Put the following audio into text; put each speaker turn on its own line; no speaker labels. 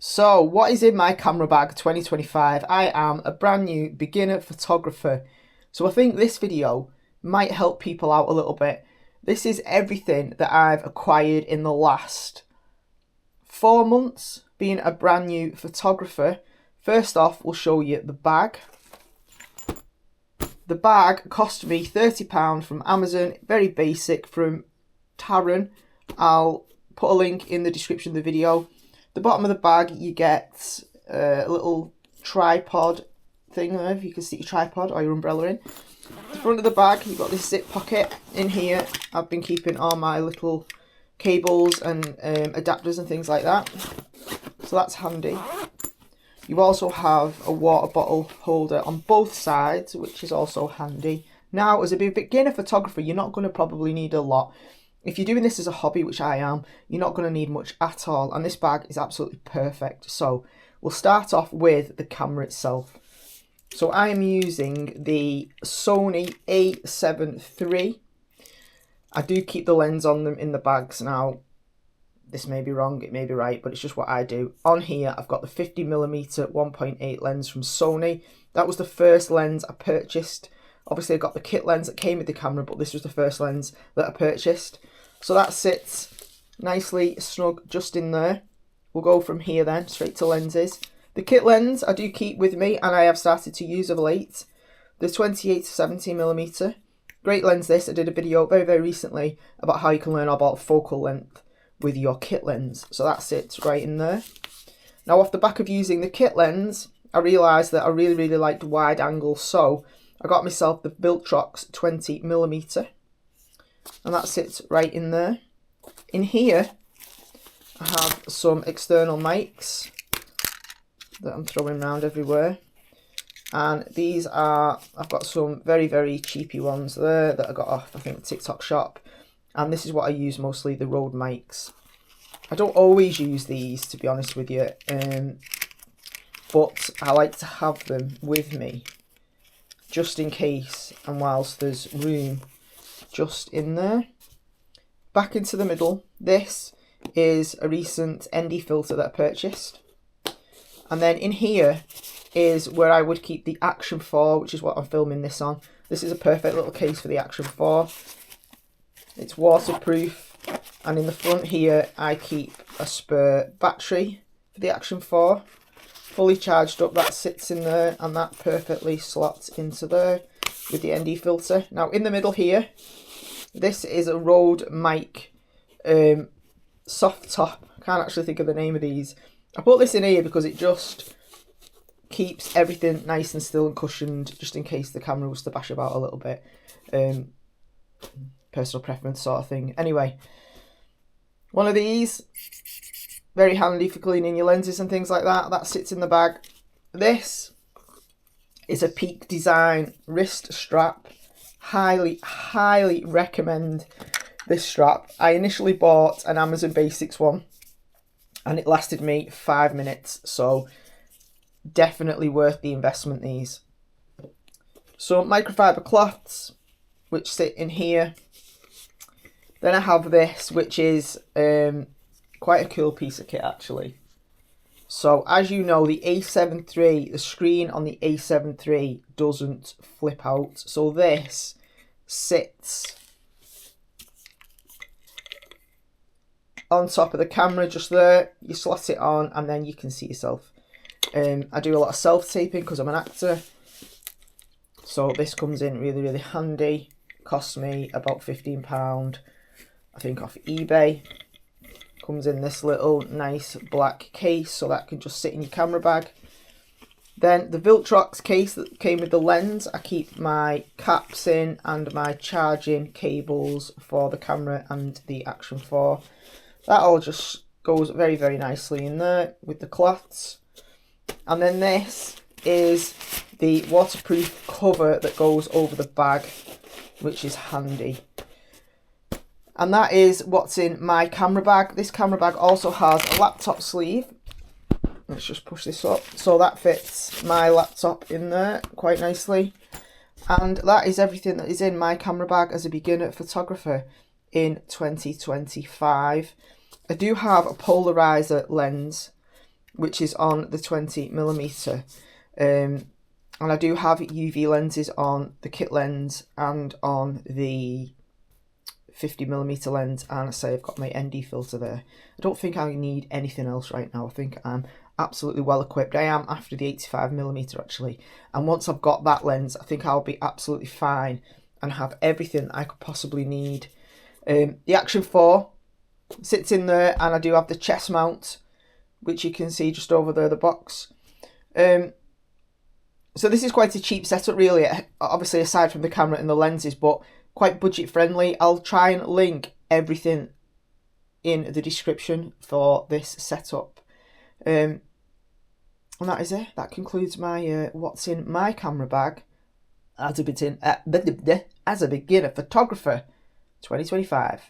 So, what is in my camera bag 2025? I am a brand new beginner photographer. So I think this video might help people out a little bit. This is everything that I've acquired in the last 4 months being a brand new photographer. First off, we'll show you the bag. The bag cost me £30 from Amazon, very basic, from Taran. I'll put a link in the description of the video. The bottom of the bag, you get a little tripod thing there, if you can see your tripod or your umbrella in. The front of the bag, you've got this zip pocket. In here, I've been keeping all my little cables and adapters and things like that. So that's handy. You also have a water bottle holder on both sides, which is also handy. Now, as a beginner photographer, you're not going to probably need a lot. If you're doing this as a hobby, which I am, you're not going to need much at all. And this bag is absolutely perfect. So we'll start off with the camera itself. So I am using the Sony A7iii. I do keep the lens on them in the bags. Now, this may be wrong, it may be right, but it's just what I do. On here, I've got the 50mm 1.8 lens from Sony. That was the first lens I purchased. Obviously, I got the kit lens that came with the camera, but this was the first lens that I purchased. So that sits nicely snug just in there. We'll go from here then, straight to lenses. The kit lens I do keep with me, and I have started to use of late. The 28-70mm. Great lens this. I did a video very recently about how you can learn about focal length with your kit lens. So that sits right in there. Now, off the back of using the kit lens, I realised that I really liked wide angle, so I got myself the Viltrox 20mm, and that sits right in there. In here, I have some external mics that I'm throwing around everywhere, and these are, I've got some very cheapy ones there that I got off, I think, TikTok shop, and this is what I use mostly, the Rode mics. I don't always use these, to be honest with you, but I like to have them with me just in case, and whilst there's room just in there. Back into the middle, this is a recent ND filter that I purchased. And then in here is where I would keep the Action 4, which is what I'm filming this on. This is a perfect little case for the Action 4. It's waterproof, and in the front here I keep a spare battery for the Action 4. Fully charged up, that sits in there, and that perfectly slots into there with the ND filter. Now in the middle here, this is a Rode mic soft top. I can't actually think of the name of these. I put this in here because it just keeps everything nice and still and cushioned, just in case the camera was to bash about a little bit. Personal preference sort of thing. Anyway, one of these, very handy for cleaning your lenses and things like that. That sits in the bag. This is a Peak Design wrist strap. Highly recommend this strap. I initially bought an Amazon Basics one, and it lasted me 5 minutes, so definitely worth the investment, these. So microfiber cloths, which sit in here. Then I have this, which is quite a cool piece of kit actually. So as you know, the A7iii, the screen on the A7iii doesn't flip out. So this sits on top of the camera just there. You slot it on and then you can see yourself. I do a lot of self-taping because I'm an actor. So this comes in really handy. Cost me about £15, I think, off eBay. Comes in this little nice black case, so that can just sit in your camera bag. Then the Viltrox case that came with the lens, I keep my caps in and my charging cables for the camera and the Action 4. That all just goes very nicely in there with the cloths. And then this is the waterproof cover that goes over the bag, which is handy. And that is what's in my camera bag. This camera bag also has a laptop sleeve. Let's just push this up. So that fits my laptop in there quite nicely. And that is everything that is in my camera bag as a beginner photographer in 2025. I do have a polarizer lens which is on the 20mm. And I do have UV lenses on the kit lens and on the 50mm lens, and I say I've got my ND filter there. I don't think I need anything else right now. I think I'm absolutely well equipped. I am after the 85mm actually, and once I've got that lens, I think I'll be absolutely fine and have everything I could possibly need. The Action 4 sits in there, and I do have the chest mount, which you can see just over there, the box. So this is quite a cheap setup really, obviously aside from the camera and the lenses, but quite budget friendly. I'll try and link everything in the description for this setup. And that is it. That concludes my what's in my camera bag as a beginner photographer 2025.